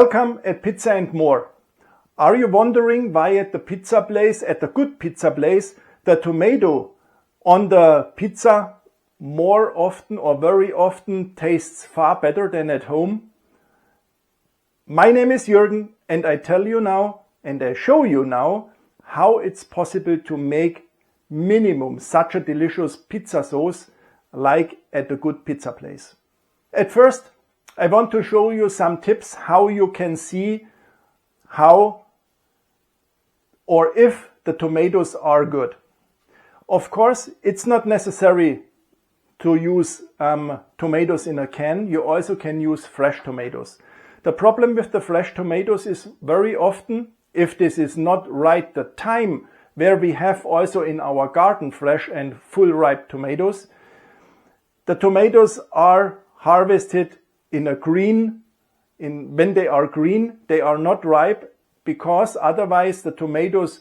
Welcome at Pizza and More. Are you wondering why at the pizza place, at the good pizza place, the tomato on the pizza more often or very often tastes far better than at home? My name is Jürgen and I tell you now and I show you now how it's possible to make minimum such a delicious pizza sauce like at a good pizza place. At first, I want to show you some tips how you can see how or if the tomatoes are good. Of course, it's not necessary to use tomatoes in a can. You also can use fresh tomatoes. The problem with the fresh tomatoes is very often, if this is not right the time where we have also in our garden fresh and full ripe tomatoes, the tomatoes are harvested when they are green, they are not ripe, because otherwise the tomatoes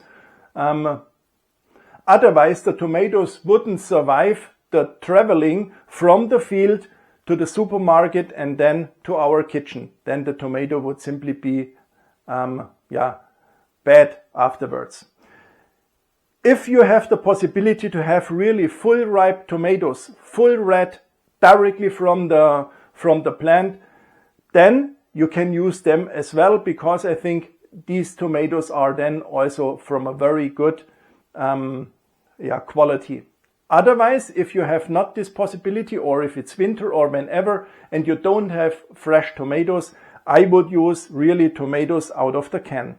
wouldn't survive the traveling from the field to the supermarket and then to our kitchen. Then the tomato would simply be bad afterwards. If you have the possibility to have really full ripe tomatoes, full red, directly from the plant, then you can use them as well, because I think these tomatoes are then also from a very good quality. Otherwise, if you have not this possibility, or if it's winter or whenever and you don't have fresh tomatoes, I would use really tomatoes out of the can.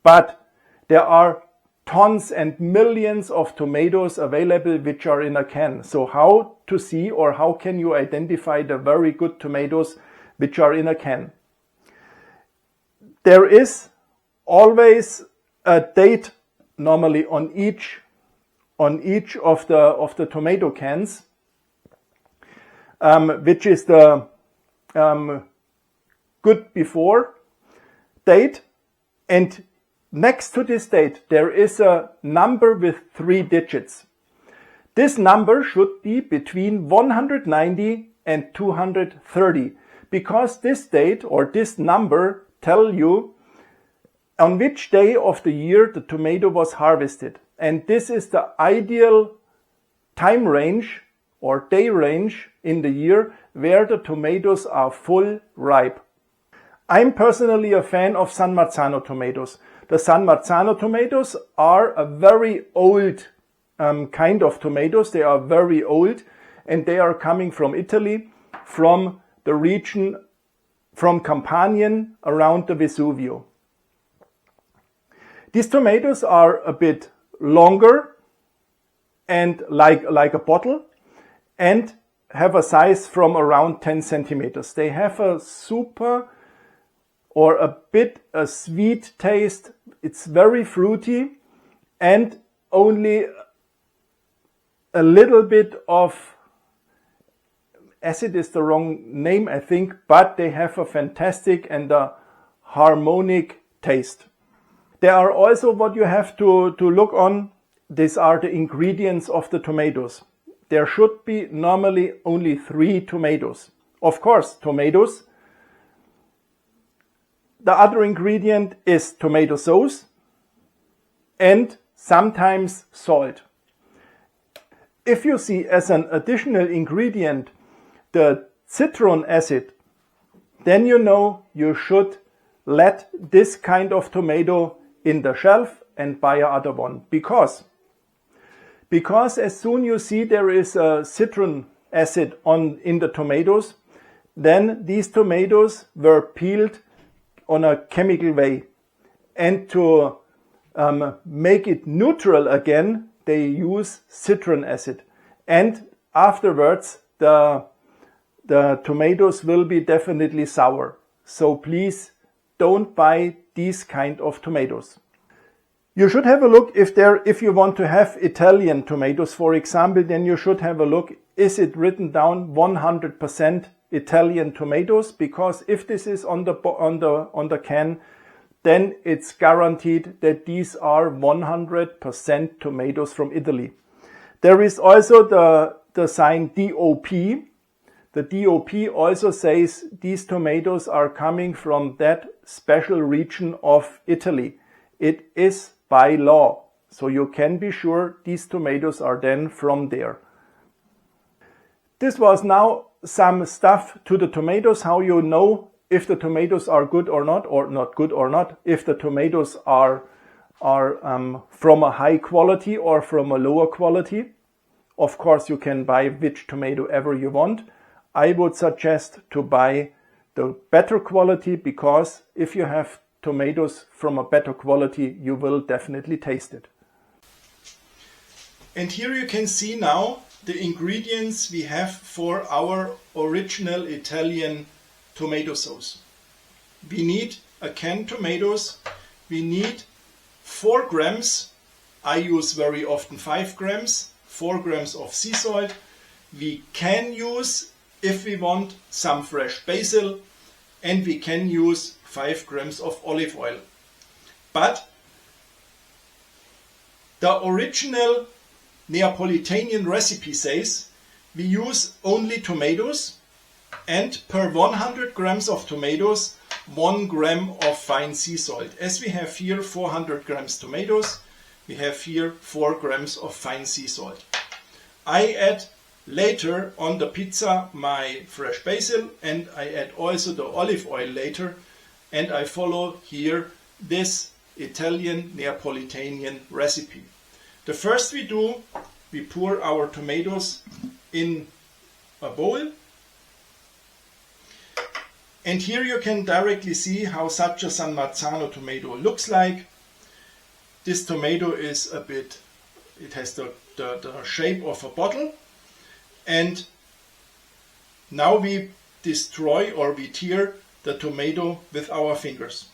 But there are tons and millions of tomatoes available which are in a can. So how to see, or how can you identify the very good tomatoes which are in a can? There is always a date normally on each of the tomato cans, which is the good before date, and next to this date, there is a number with 3 digits. This number should be between 190 and 230, because this date or this number tell you on which day of the year the tomato was harvested. And this is the ideal time range or day range in the year where the tomatoes are full ripe. I'm personally a fan of San Marzano tomatoes. The San Marzano tomatoes are a very old kind of tomatoes. They are very old and they are coming from Italy, from the region, from Campania around the Vesuvio. These tomatoes are a bit longer and like a bottle, and have a size from around 10 centimeters. They have a super or a sweet taste. It's very fruity and only a little bit of acid is the wrong name, I think, but they have a fantastic and a harmonic taste. There are also what you have to look on. These are the ingredients of the tomatoes. There should be normally only 3 tomatoes. Of course, tomatoes. The other ingredient is tomato sauce and sometimes salt. If you see as an additional ingredient the citron acid, then you know you should let this kind of tomato in the shelf and buy another one. Because as soon you see there is a citron acid in the tomatoes, then these tomatoes were peeled on a chemical way. And to make it neutral again, they use citron acid. And afterwards, the tomatoes will be definitely sour. So please don't buy these kind of tomatoes. You should have a look if you want to have Italian tomatoes, for example, then you should have a look, is it written down 100% Italian tomatoes? Because if this is on the can, then it's guaranteed that these are 100% tomatoes from Italy. There is also the sign DOP. The DOP also says these tomatoes are coming from that special region of Italy. It is by law, so you can be sure these tomatoes are then from there. This was now some stuff to the tomatoes, how you know if the tomatoes are good or not good or not, if the tomatoes are from a high quality or from a lower quality. Of course, you can buy which tomato ever you want. I would suggest to buy the better quality, because if you have tomatoes from a better quality, you will definitely taste it. And here you can see now the ingredients we have for our original Italian tomato sauce. We need a canned tomatoes. We need 4 grams. I use very often 5 grams. 4 grams of sea salt. We can use, if we want, some fresh basil, and we can use 5 grams of olive oil. But the original Neapolitan recipe says we use only tomatoes, and per 100 grams of tomatoes 1 gram of fine sea salt. As we have here 400 grams tomatoes, we have here 4 grams of fine sea salt. I add later on the pizza my fresh basil, and I add also the olive oil later, and I follow here this Italian Neapolitan recipe. The first we do, we pour our tomatoes in a bowl, and here you can directly see how such a San Marzano tomato looks like. This tomato is a bit, it has the shape of a bottle, and now we destroy or we tear the tomato with our fingers.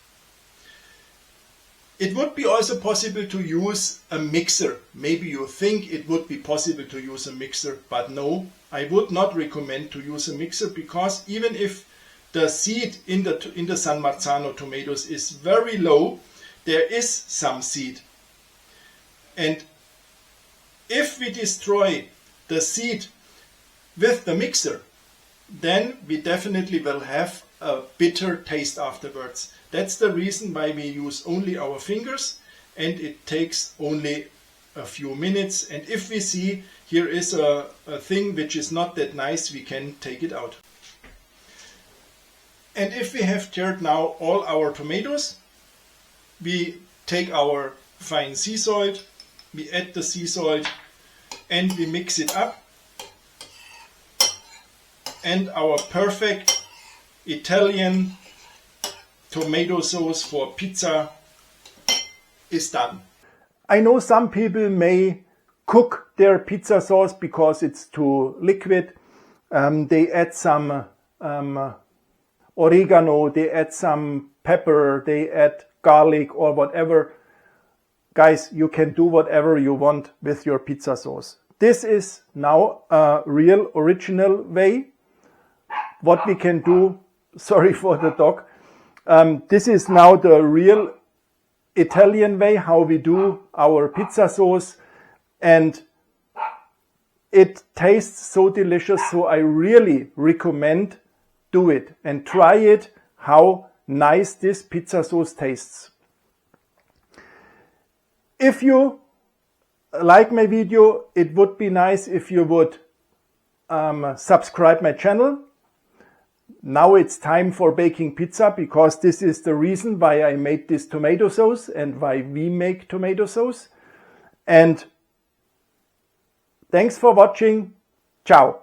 It would be also possible to use a mixer. Maybe you think it would be possible to use a mixer, but no, I would not recommend to use a mixer, because even if the seed in the San Marzano tomatoes is very low, there is some seed. And if we destroy the seed with the mixer, then we definitely will have a bitter taste afterwards. That's the reason why we use only our fingers, and it takes only a few minutes. And if we see here is a thing which is not that nice, we can take it out. And if we have teared now all our tomatoes, we take our fine sea salt, we add the sea salt, and we mix it up. And our perfect Italian tomato sauce for pizza is done. I know some people may cook their pizza sauce because it's too liquid. They add some oregano, they add some pepper, they add garlic or whatever. Guys, you can do whatever you want with your pizza sauce. This is now a real original way. What we can do, sorry for the dog, this is now the real Italian way how we do our pizza sauce, and it tastes so delicious, so I really recommend do it and try it, how nice this pizza sauce tastes. If you like my video, it would be nice if you would subscribe my channel. Now it's time for baking pizza, because this is the reason why I made this tomato sauce and why we make tomato sauce. And thanks for watching. Ciao.